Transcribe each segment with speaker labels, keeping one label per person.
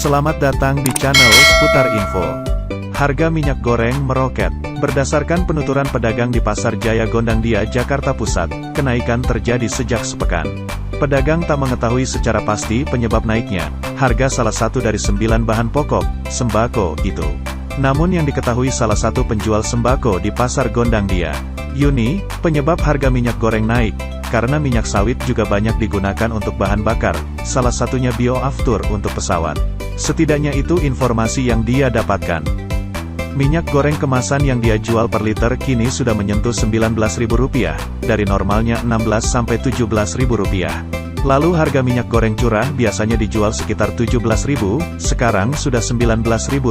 Speaker 1: Selamat datang di channel Seputar Info. Harga minyak goreng meroket. Berdasarkan penuturan pedagang di Pasar Jaya Gondangdia, Jakarta Pusat, kenaikan terjadi sejak sepekan. Pedagang tak mengetahui secara pasti penyebab naiknya harga salah satu dari 9 bahan pokok, sembako, itu. Namun yang diketahui salah satu penjual sembako di Pasar Gondangdia, Yuni, penyebab harga minyak goreng naik, karena minyak sawit juga banyak digunakan untuk bahan bakar, salah satunya bioaftur untuk pesawat. Setidaknya itu informasi yang dia dapatkan. Minyak goreng kemasan yang dia jual per liter kini sudah menyentuh Rp19.000, dari normalnya Rp16.000–Rp17.000. Lalu harga minyak goreng curah biasanya dijual sekitar Rp17.000, sekarang sudah Rp19.000.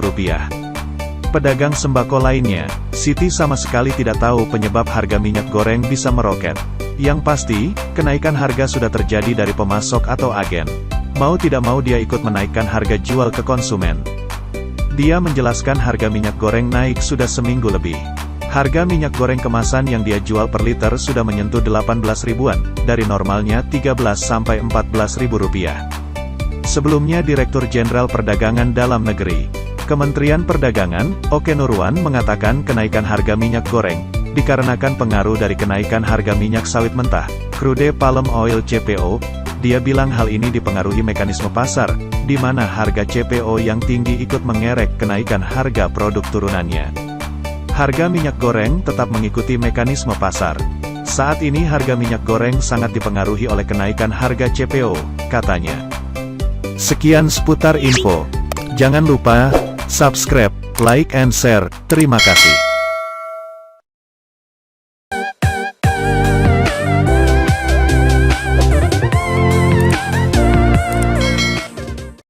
Speaker 1: Pedagang sembako lainnya, Siti sama sekali tidak tahu penyebab harga minyak goreng bisa meroket. Yang pasti, kenaikan harga sudah terjadi dari pemasok atau agen. Mau tidak mau dia ikut menaikkan harga jual ke konsumen. Dia menjelaskan harga minyak goreng naik sudah seminggu lebih. Harga minyak goreng kemasan yang dia jual per liter sudah menyentuh 18 ribuan, dari normalnya Rp13–Rp14.000. Sebelumnya Direktur Jenderal Perdagangan Dalam Negeri, Kementerian Perdagangan, Oke Nurwan mengatakan kenaikan harga minyak goreng dikarenakan pengaruh dari kenaikan harga minyak sawit mentah, crude palm oil CPO. Dia bilang hal ini dipengaruhi mekanisme pasar, di mana harga CPO yang tinggi ikut mengerek kenaikan harga produk turunannya. Harga minyak goreng tetap mengikuti mekanisme pasar. Saat ini harga minyak goreng sangat dipengaruhi oleh kenaikan harga CPO, katanya. Sekian seputar info. Jangan lupa subscribe, like and share. Terima kasih.